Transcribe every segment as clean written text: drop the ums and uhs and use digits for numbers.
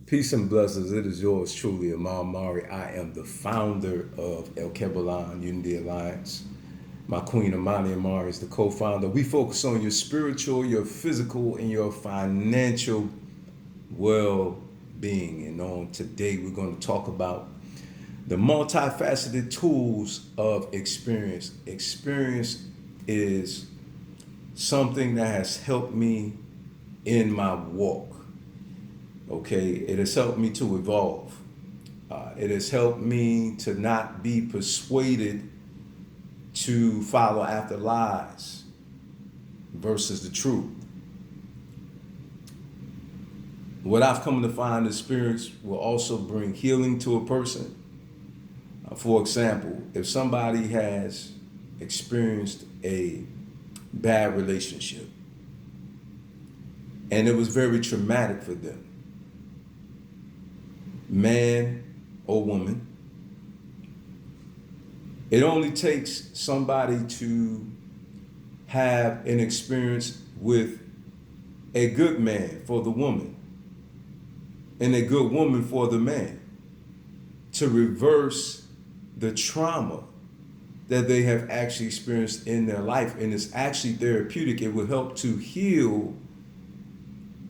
Peace and blessings. It is yours truly, Amal Mari. I am the founder of El Kebalan Unity Alliance. My queen, Amani Amari, is the co-founder. We focus on your spiritual, your physical, and your financial well-being. And on today, we're going to talk about the multifaceted tools of experience. Experience is something that has helped me in my walk. Okay, it has helped me to evolve. It has helped me to not be persuaded to follow after lies versus the truth. What I've come to find, experience will also bring healing to a person. For example, if somebody has experienced a bad relationship and it was very traumatic for them, man or woman, it only takes somebody to have an experience with a good man for the woman and a good woman for the man to reverse the trauma that they have actually experienced in their life. And it's actually therapeutic. It will help to heal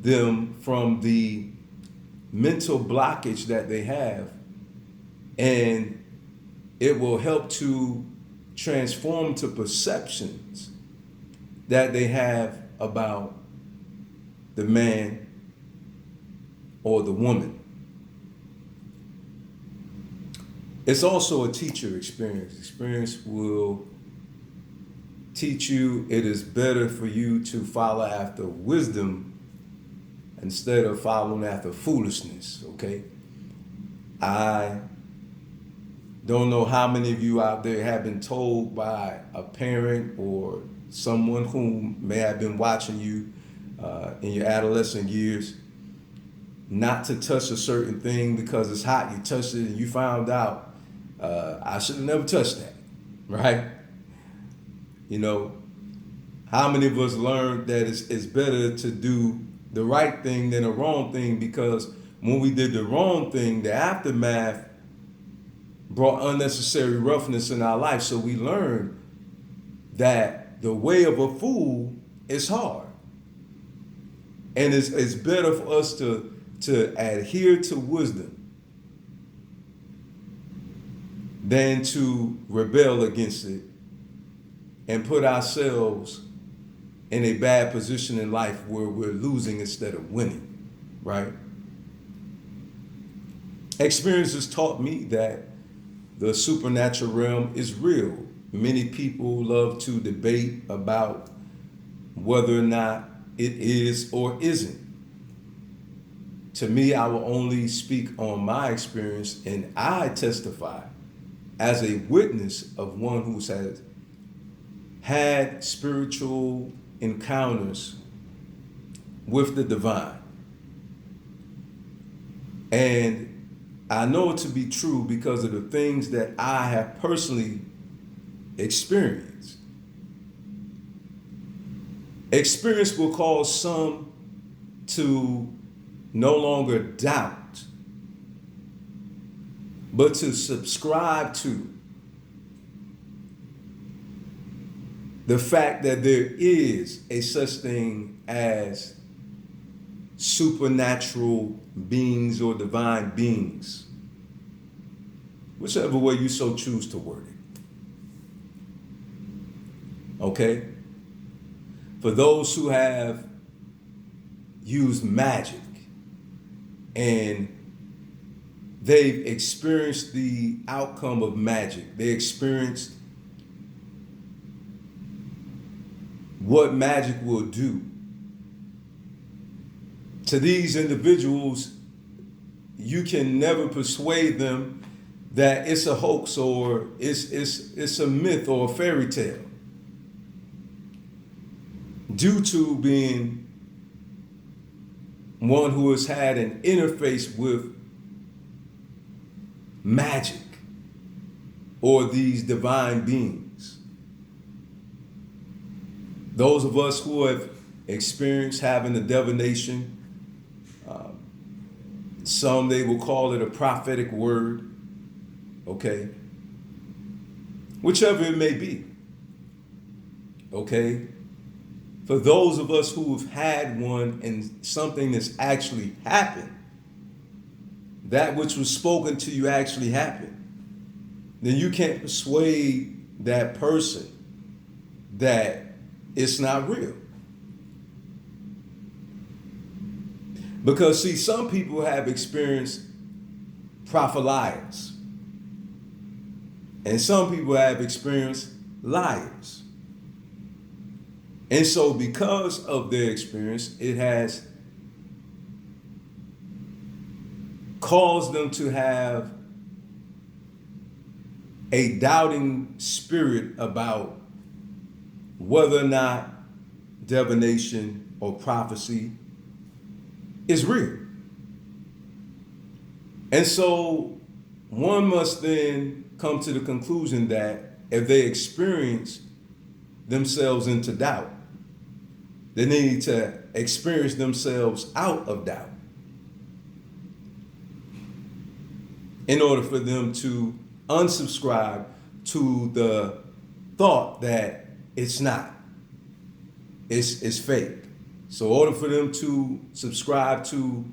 them from the mental blockage that they have, and it will help to transform to perceptions that they have about the man or the woman. It's also a teacher experience. Experience will teach you it is better for you to follow after wisdom instead of following after foolishness, okay? I don't know how many of you out there have been told by a parent or someone who may have been watching you in your adolescent years not to touch a certain thing because it's hot. You touched it and you found out, I should have never touched that, right? You know, how many of us learned that it's better to do the right thing than the wrong thing, because when we did the wrong thing, the aftermath brought unnecessary roughness in our life. So we learned that the way of a fool is hard. And it's better for us to adhere to wisdom than to rebel against it and put ourselves in a bad position in life where we're losing instead of winning, right? Experience has taught me that the supernatural realm is real. Many people love to debate about whether or not it is or isn't. To me, I will only speak on my experience, and I testify as a witness of one who has had spiritual encounters with the divine. And I know it to be true because of the things that I have personally experienced. Experience will cause some to no longer doubt, but to subscribe to the fact that there is a such thing as supernatural beings or divine beings, whichever way you so choose to word it. Okay? For those who have used magic and they've experienced the outcome of magic, they experienced what magic will do. To these individuals, you can never persuade them that it's a hoax or it's a myth or a fairy tale, due to being one who has had an interface with magic or these divine beings. Those of us who have experienced having a divination, Some they will call it a prophetic word, okay? Whichever it may be, okay? For those of us who have had one and something that's actually happened, that which was spoken to you actually happened, then you can't persuade that person that it's not real. Because, see, some people have experienced prophelias, and some people have experienced liars. And so, because of their experience, it has caused them to have a doubting spirit about whether or not divination or prophecy is real. And so one must then come to the conclusion that if they experience themselves into doubt, then they need to experience themselves out of doubt in order for them to unsubscribe to the thought that it's not. It's fake. So in order for them to subscribe to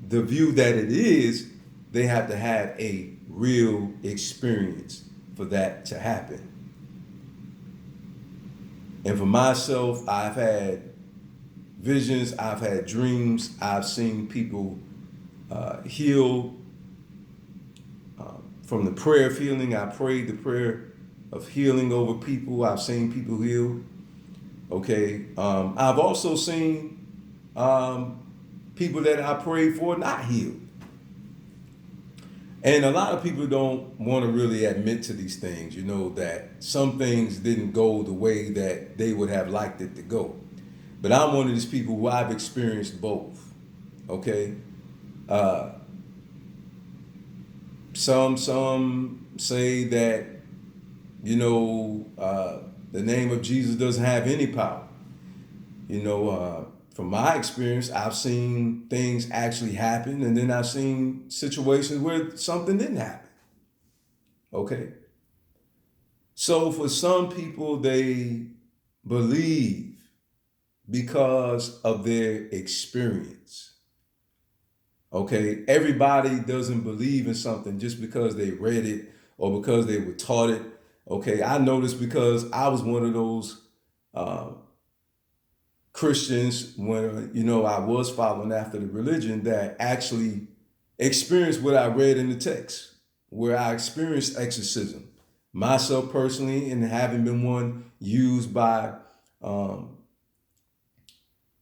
the view that it is, they have to have a real experience for that to happen. And for myself, I've had visions, I've had dreams, I've seen people heal from the prayer of healing. I prayed the prayer of healing over people. I've seen people heal. Okay. I've also seen people that I prayed for not healed. And a lot of people don't want to really admit to these things, you know, that some things didn't go the way that they would have liked it to go. But I'm one of these people who I've experienced both. Okay. Some say that, you know, the name of Jesus doesn't have any power. You know, from my experience, I've seen things actually happen, and then I've seen situations where something didn't happen. Okay. So for some people, they believe because of their experience. Okay. Everybody doesn't believe in something just because they read it or because they were taught it. Okay. I know this because I was one of those Christians when, you know, I was following after the religion that actually experienced what I read in the text, where I experienced exorcism myself personally, and having been one used by the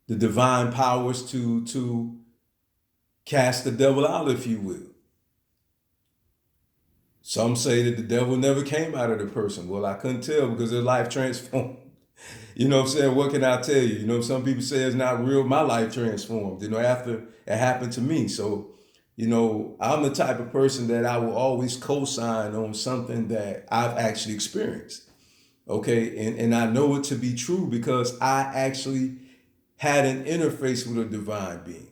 divine powers to cast the devil out, if you will. Some say that the devil never came out of the person. Well, I couldn't tell because their life transformed. You know what I'm saying? What can I tell you? You know, some people say it's not real. My life transformed, you know, after it happened to me. So, you know, I'm the type of person that I will always co-sign on something that I've actually experienced. Okay. And I know it to be true because I actually had an interface with a divine being.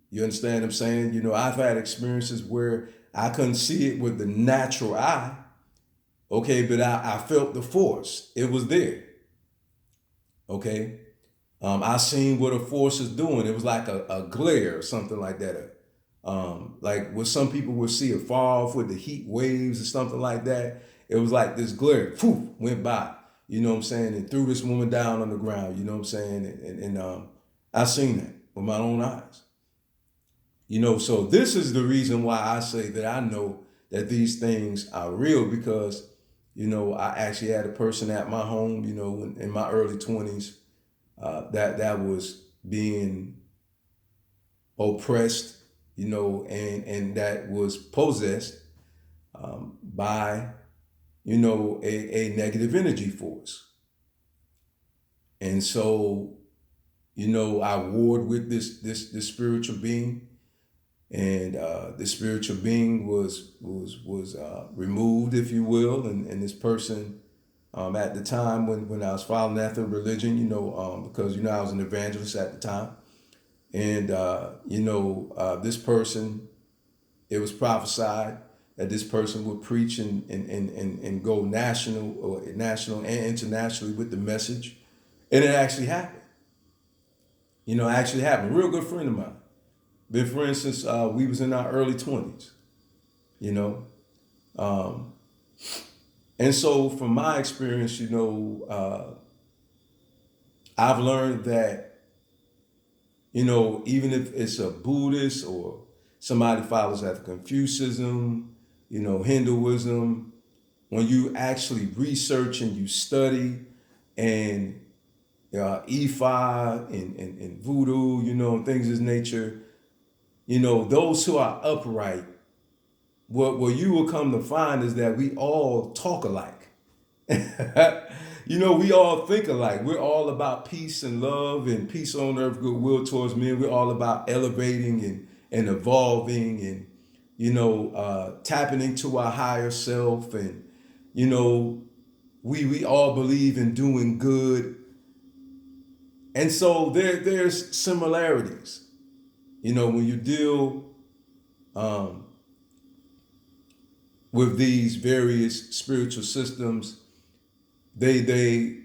You understand what I'm saying? You know, I've had experiences where I couldn't see it with the natural eye. Okay. But I felt the force. It was there. Okay. I seen what a force is doing. It was like a glare or something like that. Like what some people would see afar off with the heat waves or something like that. It was like this glare, poof, went by. You know what I'm saying? And threw this woman down on the ground. You know what I'm saying? And I seen that with my own eyes. You know, so this is the reason why I say that I know that these things are real because, you know, I actually had a person at my home, you know, in my early 20s that was being oppressed, you know, and that was possessed by, you know, a negative energy force. And so, you know, I warred with this spiritual being, and the spiritual being was removed, if you will, and this person at the time when I was following after religion, you know, because, you know, I was an evangelist at the time. And, you know, this person It was prophesied that this person would preach and go national and internationally with the message. And it actually happened. It actually happened. A real good friend of mine. Been friends since we was in our early 20s, you know. Um, and so from my experience, I've learned that, even if it's a Buddhist or somebody follows after Confucianism, Hinduism, when you actually research and you study and Ifa and voodoo, and things of this nature, those who are upright, what you will come to find is that we all talk alike. We all think alike. We're all about peace and love and peace on earth, goodwill towards men. We're all about elevating and evolving and, tapping into our higher self. And, we all believe in doing good. And so there's similarities. When you deal with these various spiritual systems, they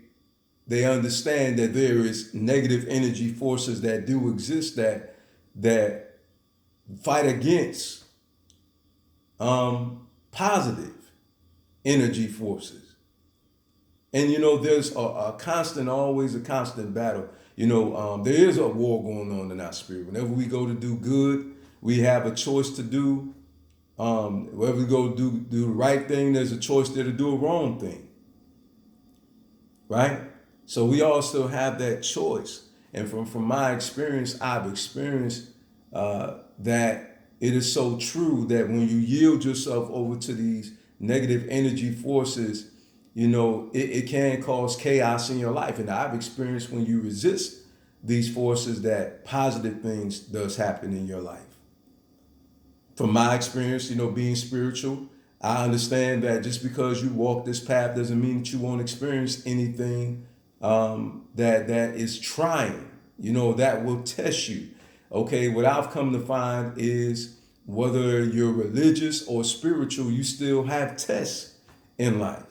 understand that there is negative energy forces that do exist that fight against positive energy forces. And there's always a constant battle. There is a war going on in our spirit. Whenever we go to do good, we have a choice to do. Whenever we go do the right thing, there's a choice there to do a wrong thing. Right? So we all still have that choice. And from my experience, I've experienced that it is so true that when you yield yourself over to these negative energy forces, it can cause chaos in your life. And I've experienced when you resist these forces that positive things does happen in your life. From my experience, being spiritual, I understand that just because you walk this path doesn't mean that you won't experience anything that is trying, that will test you. Okay, what I've come to find is whether you're religious or spiritual, you still have tests in life.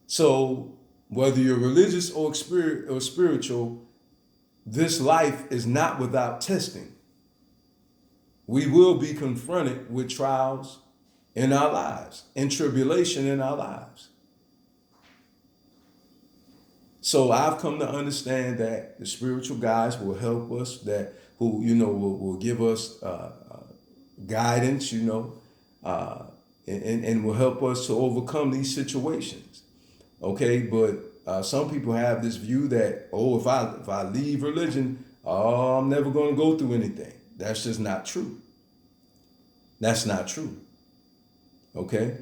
So whether you're religious or spiritual, this life is not without testing. We will be confronted with trials in our lives and tribulation in our lives. So I've come to understand that the spiritual guides will help us, will give us guidance, and will help us to overcome these situations. Okay, but some people have this view that, if I leave religion, I'm never going to go through anything. That's just not true. That's not true. Okay?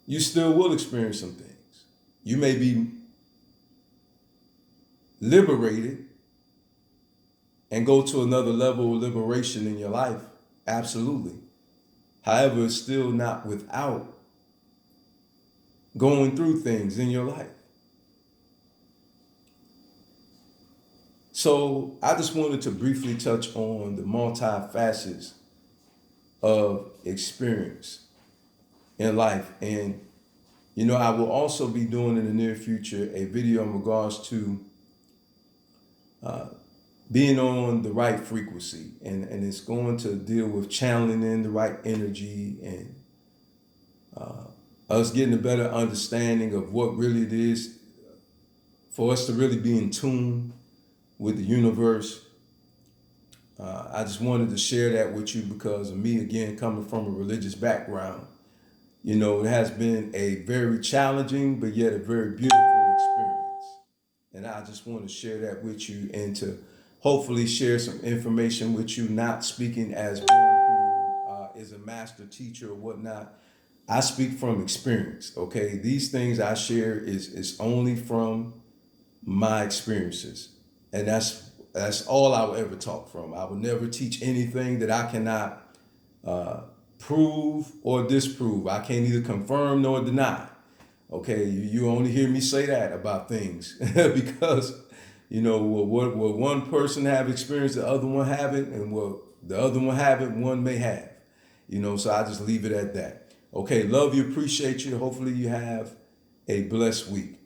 You still will experience some things. You may be liberated and go to another level of liberation in your life. Absolutely. However, it's still not without going through things in your life. So I just wanted to briefly touch on the multifacets of experience in life. And, I will also be doing in the near future a video in regards to being on the right frequency. And it's going to deal with channeling in the right energy and us getting a better understanding of what really it is for us to really be in tune with the universe. I just wanted to share that with you because of me, again, coming from a religious background. It has been a very challenging, but yet a very beautiful experience. And I just want to share that with you and to hopefully share some information with you, not speaking as one who is a master teacher or whatnot. I speak from experience, okay? These things I share is only from my experiences. And that's all I will ever talk from. I will never teach anything that I cannot prove or disprove. I can't either confirm nor deny. Okay, you only hear me say that about things because, what one person have experienced, the other one haven't, and what the other one haven't, one may have. So I just leave it at that. Okay, love you, appreciate you. Hopefully you have a blessed week.